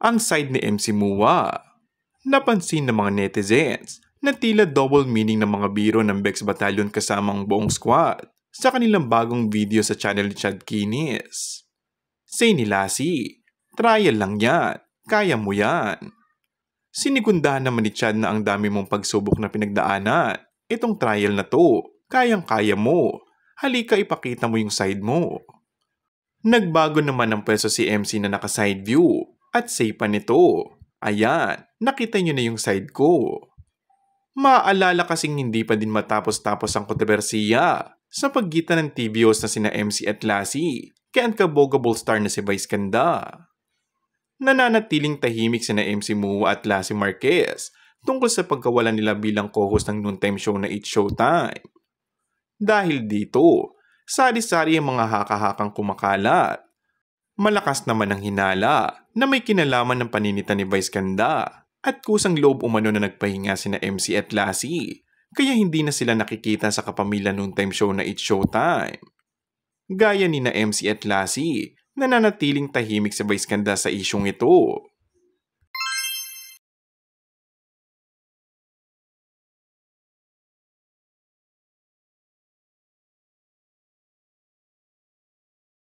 ang side ni MC Mua. Napansin ng mga netizens na tila double meaning ng mga biro ng Bex Battalion kasamang buong squad sa kanilang bagong video sa channel ni Chad Kinis. Say ni Lassie, trial lang yan, kaya mo yan. Sinigundahan naman ni Chad na ang dami mong pagsubok na pinagdaanan. Itong trial na to, kayang-kaya mo. Halika ipakita mo yung side mo. Nagbago naman ng pwesto si MC na naka-side view at say pa nito, ayan, nakita nyo na yung side ko. Maaalala kasing hindi pa din matapos-tapos ang kontrobersiya sa pagitan ng TVOs na sina MC at Lassie kaya ang kabogable star na si Vice Ganda. Nananatiling tahimik sina MC Mua at Lassie Marquez tungkol sa pagkawalan nila bilang co-host ng noontime show na It's Showtime. Dahil dito, sari-sari ang mga haka-hakang kumakalat. Malakas naman ang hinala na may kinalaman ng paninita ni Vice Ganda at kusang loob umano na nagpahinga sina MC at Lassie kaya hindi na sila nakikita sa kapamilya noontime show na It's Showtime. Gaya ni na MC at Lassie, nananatiling tahimik si Vice Ganda sa isyong ito.